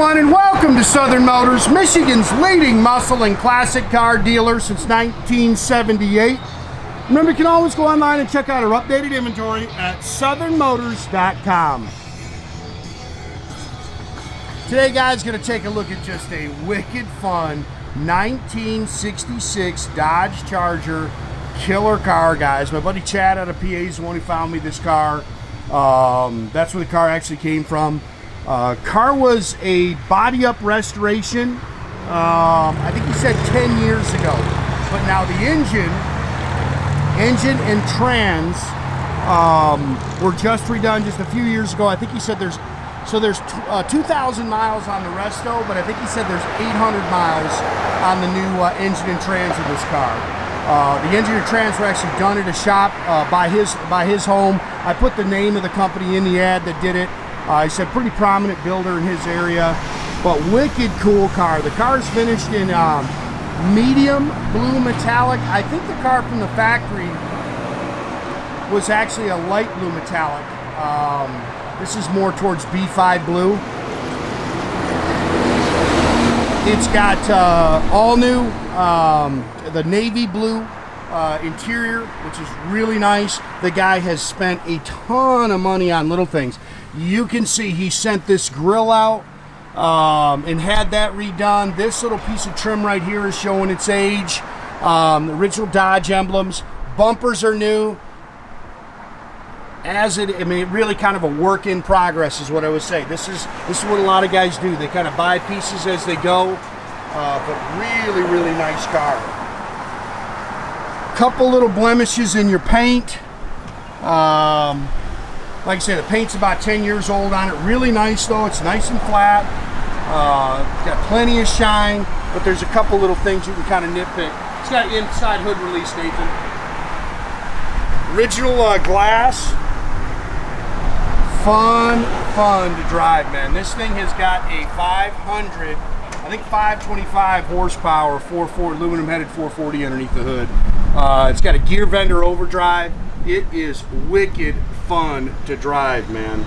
everyone, and welcome to Southern Motors, Michigan's leading muscle and classic car dealer since 1978. Remember, you can always go online and check out our updated inventory at southernmotors.com. Today, guys, going to take a look at just a wicked fun 1966 Dodge Charger killer car, guys. My buddy Chad out of PA is the one who found me this car. That's where the car actually came from. Car was a body up restoration, I think he said 10 years ago, but now the engine and trans were just redone just a few years ago. I think he said there's 2,000 miles on the resto, but I think he said there's 800 miles on the new engine and trans of this car. The engine and trans were actually done at a shop by his home. I put the name of the company in the ad that did it. He said pretty prominent builder in his area, but wicked cool car. The car's finished in medium blue metallic. I think the car from the factory was actually a light blue metallic. This is more towards B5 blue. It's got all new, the navy blue interior, which is really nice. The guy has spent a ton of money on little things. You can see he sent this grill out and had that redone. This little piece of trim right here is showing its age. The original Dodge emblems. Bumpers are new. Really kind of a work in progress is what I would say. This is what a lot of guys do. They kind of buy pieces as they go, but really, really nice car. Couple little blemishes in your paint. Like I say, the paint's about 10 years old on it. Really nice though. It's nice and flat. Got plenty of shine, but there's a couple little things you can kind of nitpick. It's got inside hood release, Nathan. Original glass. Fun to drive, man. This thing has got a 525 horsepower, 440 aluminum headed 440 underneath the hood. It's got a gear vendor overdrive. It is wicked fun to drive, man.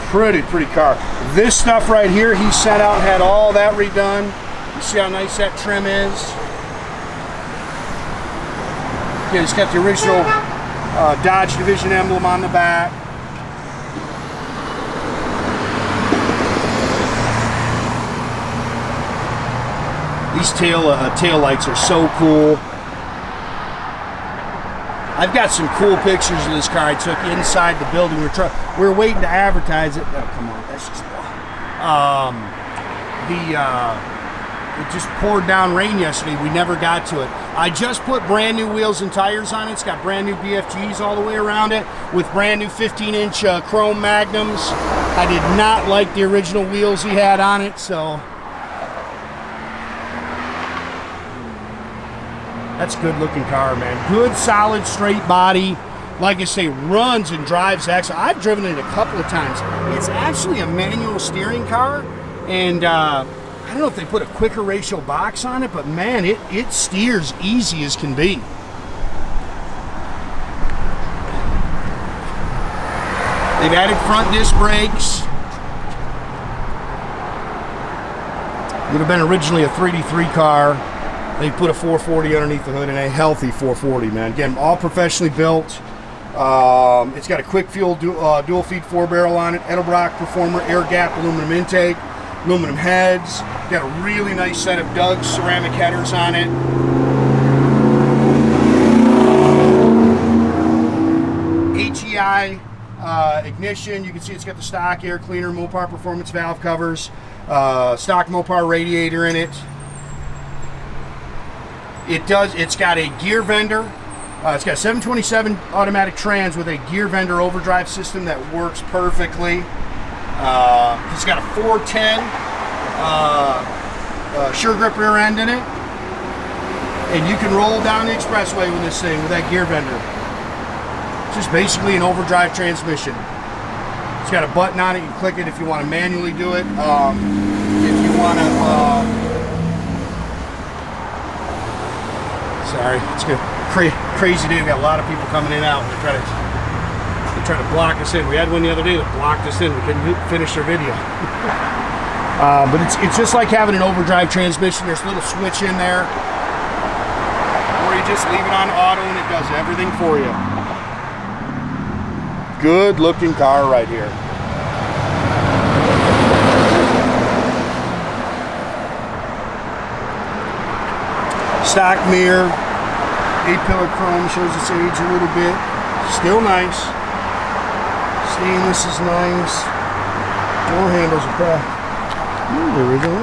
Pretty car. This stuff right here, he sent out and had all that redone. You see how nice that trim is? Okay, it's got the original Dodge Division emblem on the back. These tail lights are so cool. I've got some cool pictures of this car I took inside the building. We were waiting to advertise it. Oh, come on, that's just it just poured down rain yesterday. We never got to it. I just put brand new wheels and tires on it. It's got brand new BFGs all the way around it with brand new 15-inch chrome Magnums. I did not like the original wheels he had on it, so that's a good looking car, man. Good, solid, straight body. Like I say, runs and drives excellent. I've driven it a couple of times. It's actually a manual steering car, and I don't know if they put a quicker ratio box on it, but man, it steers easy as can be. They've added front disc brakes. Would have been originally a 3D3 car. They put a 440 underneath the hood, and a healthy 440, man. Again, all professionally built. It's got a quick fuel dual feed 4-barrel on it. Edelbrock Performance Air Gap aluminum intake, aluminum heads. Got a really nice set of Doug's ceramic headers on it. HEI ignition. You can see it's got the stock air cleaner, Mopar Performance valve covers, stock Mopar radiator in it. It's got a gear vendor. It's got a 727 automatic trans with a gear vendor overdrive system that works perfectly. It's got a 410 sure grip rear end in it. And you can roll down the expressway with this thing with that gear vendor. It's just basically an overdrive transmission. It's got a button on it. You can click it if you want to manually do it. If you want to... sorry, it's good. Crazy day. We got a lot of people coming in and out. We're trying to try to block us in. We had one the other day that blocked us in. We couldn't finish our video. But it's just like having an overdrive transmission. There's a little switch in there where you just leave it on auto and it does everything for you. Good looking car right here. Stock mirror, 8-pillar chrome, shows its age a little bit. Still nice. Stainless is nice. Door handles are cracked. There we go.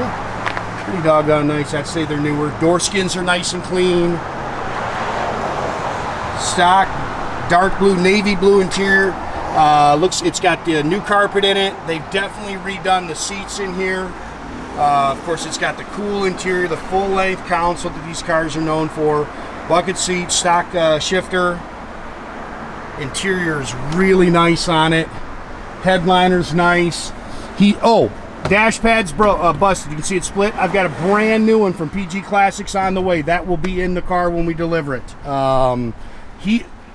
Pretty doggone nice. I'd say they're newer. Door skins are nice and clean. Stock, dark blue, navy blue interior. It's got the new carpet in it. They've definitely redone the seats in here. Of course, it's got the cool interior, the full-length console that these cars are known for. Bucket seats, stock shifter. Interior is really nice on it. Headliner's nice. Dash pad's busted. You can see it split. I've got a brand new one from PG Classics on the way. That will be in the car when we deliver it.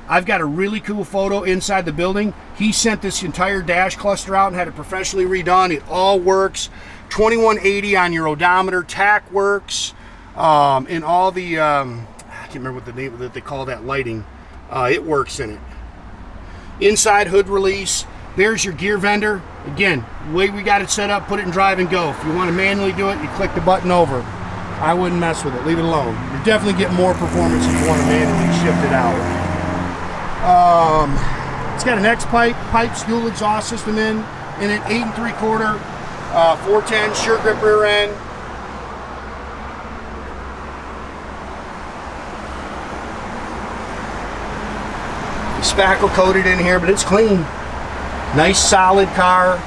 I've got a really cool photo inside the building. He sent this entire dash cluster out and had it professionally redone. It all works. 2180 on your odometer. Tach works. And all the, I can't remember what the name that they call that lighting. It works in it. Inside hood release. There's your gear vendor. Again, the way we got it set up, put it in drive and go. If you want to manually do it, you click the button over. I wouldn't mess with it. Leave it alone. You're definitely getting more performance if you want to manually shift it out. It's got an Pypes dual exhaust system in it, 8 3/4, 410 sure grip rear end. Spackle coated in here, but it's clean. Nice solid car.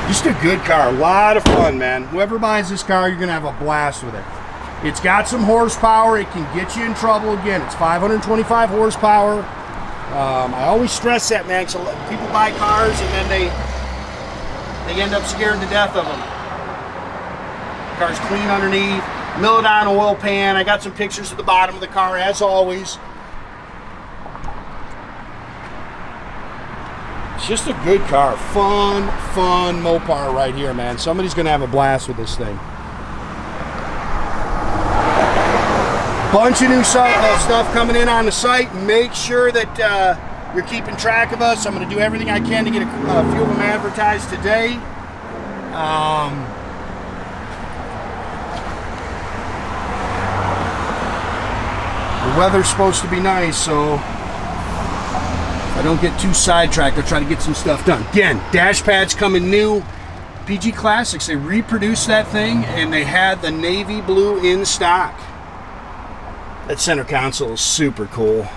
Just a good car. A lot of fun, man. Whoever buys this car, you're gonna have a blast with it. It's got some horsepower. It can get you in trouble. Again, it's 525 horsepower. I always stress that, man. So people buy cars and then they end up scared to death of them. The car's clean underneath. Milodon oil pan. I got some pictures at the bottom of the car, as always. It's just a good car. Fun Mopar right here, man. Somebody's going to have a blast with this thing. Bunch of new stuff coming in on the site. Make sure that you're keeping track of us. I'm going to do everything I can to get a few of them advertised today. The weather's supposed to be nice, so if I don't get too sidetracked, I'll try to get some stuff done. Again, dash pads coming new. PG Classics, they reproduced that thing, and they had the navy blue in stock. That center console is super cool.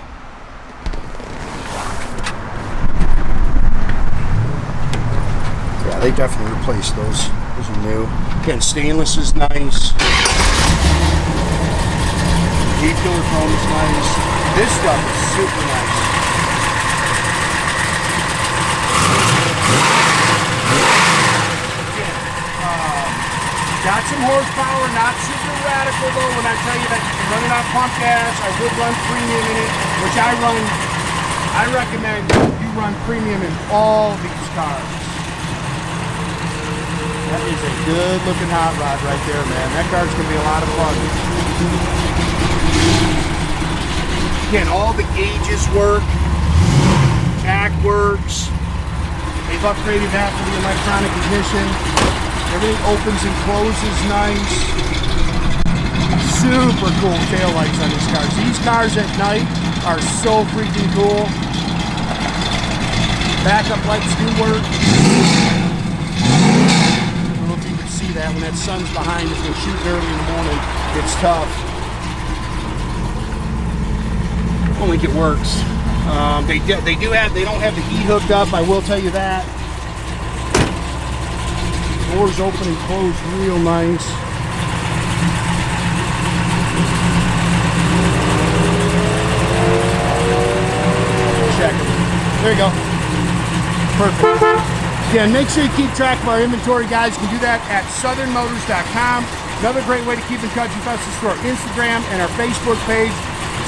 Yeah, they definitely replaced those. Those are new. Again, stainless is nice. 8-pillar chrome is nice. This stuff is super nice. Got some horsepower, not super radical though. When I tell you that you can run it on pump gas, I would run premium in it, which I recommend you run premium in all these cars. That is a good looking hot rod right there, man. That car's gonna be a lot of fun. Again, all the gauges work. Jack works. They've upgraded that for the electronic ignition. Everything opens and closes nice. Super cool taillights on these cars. These cars at night are so freaking cool. Backup lights do work. I don't know if you can see that when that sun's behind us. We're shooting early in the morning. It's tough. I don't think it works. They don't have the heat hooked up. I will tell you that. Doors open and close real nice. Check it. There you go. Perfect. Again, make sure you keep track of our inventory, guys. You can do that at southernmotors.com. Another great way to keep in touch with us is through our Instagram and our Facebook page.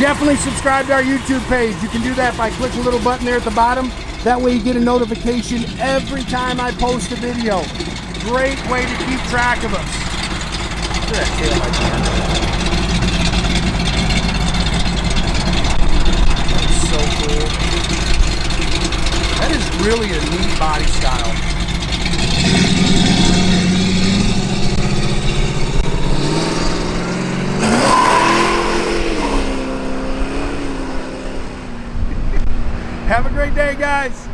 Definitely subscribe to our YouTube page. You can do that by clicking the little button there at the bottom. That way you get a notification every time I post a video. Great way to keep track of us. Look at that tail light, man. That's so cool. That is really a neat body style. Have a great day, guys.